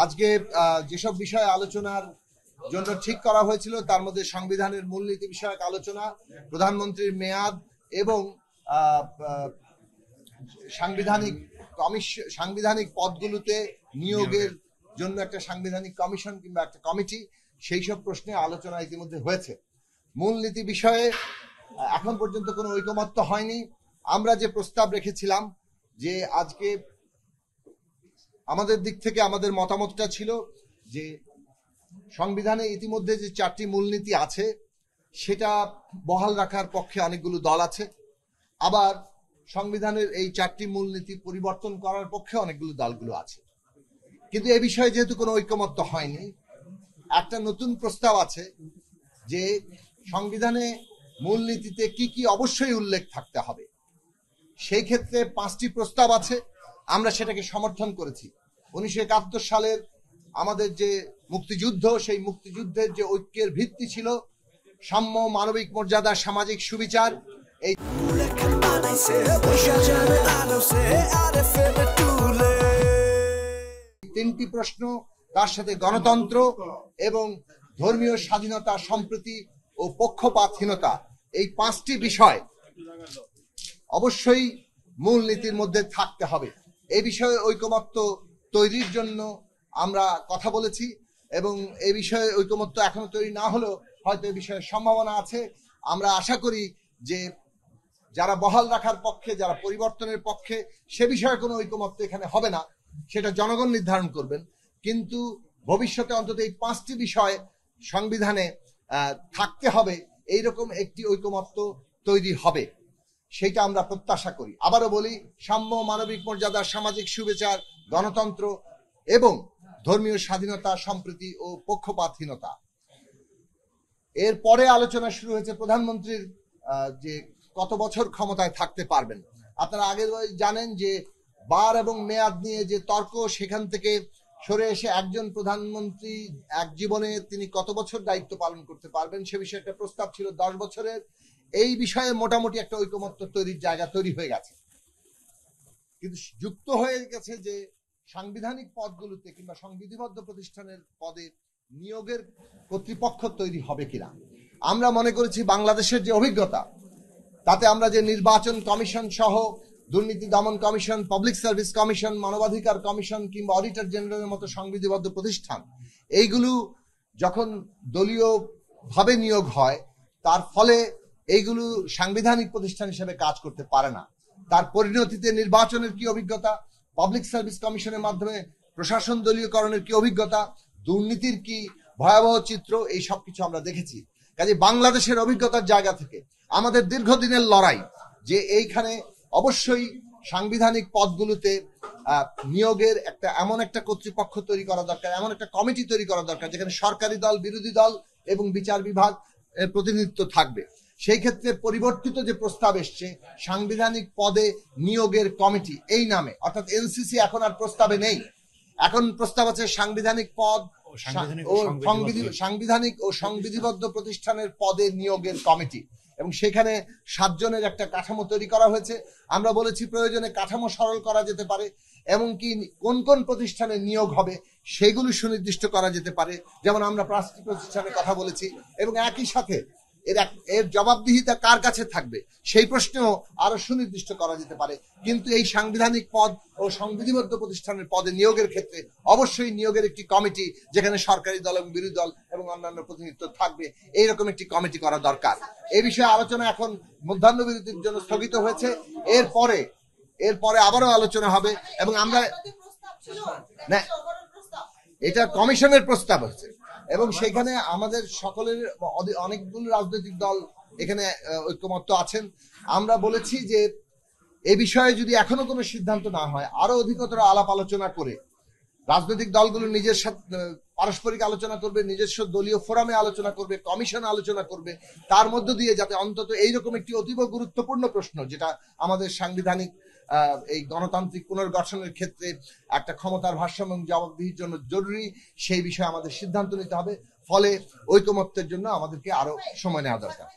আজকে যেসব বিষয়ে আলোচনার জন্য ঠিক করা হয়েছিল তার মধ্যে সংবিধানের মূলনীতি বিষয়ক আলোচনা, প্রধানমন্ত্রীর মেয়াদ এবং সাংবিধানিক পদগুলোতে নিয়োগের জন্য একটা সাংবিধানিক কমিশন কিংবা একটা কমিটি, সেই সব প্রশ্নে আলোচনা ইতিমধ্যে হয়েছে। মূলনীতি বিষয়ে এখন পর্যন্ত কোনো ঐকমত্য হয়নি। আমরা যে প্রস্তাব রেখেছিলাম যে আজকে আমাদের দিক থেকে আমাদের মতামতটা ছিল যে সংবিধানে ইতিমধ্যে যে 4টি মূলনীতি আছে সেটা বহাল রাখার পক্ষে অনেকগুলো দল আছে, আবার সংবিধানের এই 4টি মূলনীতি পরিবর্তন করার পক্ষে অনেকগুলো দলগুলো আছে। কিন্তু এই বিষয়ে যেহেতু কোনো ঐকমত্য হয়নি, একটা নতুন প্রস্তাব আছে যে সংবিধানে মূলনীতিতে কি কি অবশ্যই উল্লেখ থাকতে হবে। সেই ক্ষেত্রে 5টি প্রস্তাব আছে, আমরা সেটাকে সমর্থন করেছি। 1971 সালের আমাদের যে মুক্তিযুদ্ধ, সেই মুক্তিযুদ্ধের যে ঐক্যের ভিত্তি ছিল সাম্য, মানবিক মর্যাদা, সামাজিক সুবিচার, এই 3টি প্রশ্ন, তার সাথে গণতন্ত্র এবং ধর্মীয় স্বাধীনতা, সম্প্রীতি ও পক্ষপাতহীনতা, এই 5টি বিষয় অবশ্যই মূলনীতির মধ্যে থাকতে হবে। এই বিষয়ে ঐকমত্য তৈরির জন্য আমরা কথা বলেছি এবং এই বিষয়ে ঐকমত্য এখনো তৈরি না হলেও হয়তো এই বিষয়ে সম্ভাবনা আছে। আমরা আশা করি যে যারা বহাল রাখার পক্ষে, যারা পরিবর্তনের পক্ষে, সে বিষয়ে কোনো ঐকমত্য এখানে হবে না, সেটা জনগণ নির্ধারণ করবেন। কিন্তু ভবিষ্যতে অন্তত এই 5টি বিষয় সংবিধানে থাকতে হবে, এইরকম একটি ঐকমত্য তৈরি হবে, সেটা আমরা প্রত্যাশা করি। আবারও বলি, সাম্য, মানবিক মর্যাদা, সামাজিক সুবিচার, গণতন্ত্র এবং ধর্মীয় স্বাধীনতা, সম্প্রীতি ও পক্ষপাতহীনতা। এরপরে আলোচনা শুরু হয়েছে প্রধানমন্ত্রীর যে কত বছর ক্ষমতায় থাকতে পারবেন। আপনারা আগে জানেন যে বার এবং মেয়াদ নিয়ে যে তর্ক, সেখান থেকে সরে এসে একজন প্রধানমন্ত্রী এক জীবনে তিনি কত বছর দায়িত্ব পালন করতে পারবেন সে বিষয়ে একটা প্রস্তাব ছিল 10 বছরের। এই বিষয়ে মোটামুটি একটা ঐকমত্য তৈরির জায়গা তৈরি হয়ে গেছে, কিন্তু যুক্ত হয়ে গেছে যে সাংবিধানিক পদগুলোতে কিংবা সংবিধিবদ্ধ প্রতিষ্ঠানের পদে নিয়োগের কর্তৃপক্ষ তৈরি হবে কিনা। আমরা মনে করেছি বাংলাদেশের যে অভিজ্ঞতা, তাতে আমরা যে নির্বাচন কমিশন সহ দুর্নীতি দমন কমিশন, পাবলিক সার্ভিস কমিশন, মানবাধিকার কমিশন কিংবা অডিটর জেনারেলের মতো সংবিধিবদ্ধ প্রতিষ্ঠান, এইগুলো যখন দলীয় ভাবে নিয়োগ হয়, তার ফলে এইগুলো সাংবিধানিক প্রতিষ্ঠান হিসেবে কাজ করতে পারে না। তার পরিণতিতে নির্বাচনের কি অভিজ্ঞতা, পাবলিক সার্ভিস কমিশনের মাধ্যমে প্রশাসন দলীয়করণের কি অভিজ্ঞতা, দুর্নীতির কি ভয়াবহ চিত্র, এই সব কিছু আমরা দেখেছি। কাজে বাংলাদেশের অভিজ্ঞতার জায়গা থেকে আমাদের দীর্ঘদিনের লড়াই যে এইখানে অবশ্যই সাংবিধানিক পদগুলোতে নিয়োগের এমন একটা কর্তৃপক্ষ তৈরি করা দরকার, এমন একটা কমিটি তৈরি করা দরকার যেখানে সরকারি দল, বিরোধী দল এবং বিচার বিভাগ প্রতিনিধিত্ব থাকবে। সেই ক্ষেত্রে পরিবর্তিত যে প্রস্তাব এসছে সাংবিধানিক পদে নিয়োগের কমিটি এই নামে, অর্থাৎ এনসিসি এখন আর প্রস্তাবে নেই। এখন প্রস্তাব আছে সাংবিধানিক পদ সাংবিধানিক ও সংবিধিবদ্ধ প্রতিষ্ঠানের পদে নিয়োগের কমিটি, এবং সেখানে 7 জনের একটা কাঠামো তৈরি করা হয়েছে। আমরা বলেছি প্রয়োজনে কাঠামো সরল করা যেতে পারে, এমনকি কোন কোন প্রতিষ্ঠানে নিয়োগ হবে সেগুলো সুনির্দিষ্ট করা যেতে পারে, যেমন আমরা 5টি প্রতিষ্ঠানের কথা বলেছি। এবং একই সাথে এর জবাবদিহিতা কার কাছে থাকবে সেই প্রশ্নেও আরো সুনির্দিষ্ট করা যেতে পারে। কিন্তু এই সাংবিধানিক পদ ও সংবিধিবদ্ধ প্রতিষ্ঠানের পদে নিয়োগের ক্ষেত্রে অবশ্যই নিয়োগের একটি কমিটি, যেখানে সরকারি দল এবং বিরোধী দল এবং অন্যান্য প্রতিনিধিত্ব থাকবে, এইরকম একটি কমিটি করা দরকার। এই বিষয়ে আলোচনা এখন মধ্যাহ্নবিরতির জন্য স্থগিত হয়েছে। এরপরে আবারও আলোচনা হবে এবং আমরা এটা কমিশনের প্রস্তাব হচ্ছে এবং সেখানে আমাদের সকলের অনেকগুলো রাজনৈতিক দল এখানে ঐক্যমত্য আছেন। আমরা বলেছি যে এ বিষয়ে যদি এখনো কোনো সিদ্ধান্ত না হয়, আরো অধিকতর আলাপ আলোচনা করে রাজনৈতিক দলগুলো নিজের সাথে পারস্পরিক আলোচনা করবে, নিজস্ব দলীয় ফোরামে আলোচনা করবে, কমিশন আলোচনা করবে, তার মধ্য দিয়ে যাতে অন্তত এইরকম একটি অতীব গুরুত্বপূর্ণ প্রশ্ন, যেটা আমাদের সাংবিধানিক এই গণতান্ত্রিক পুনর্গঠনের ক্ষেত্রে একটা ক্ষমতার ভারসাম্য এবং জবাবদিহির জন্য জরুরি, সেই বিষয়ে আমাদের সিদ্ধান্ত নিতে হবে। ফলে ঐকমত্যের জন্য আমাদেরকে আরো সময় নেওয়া দরকার।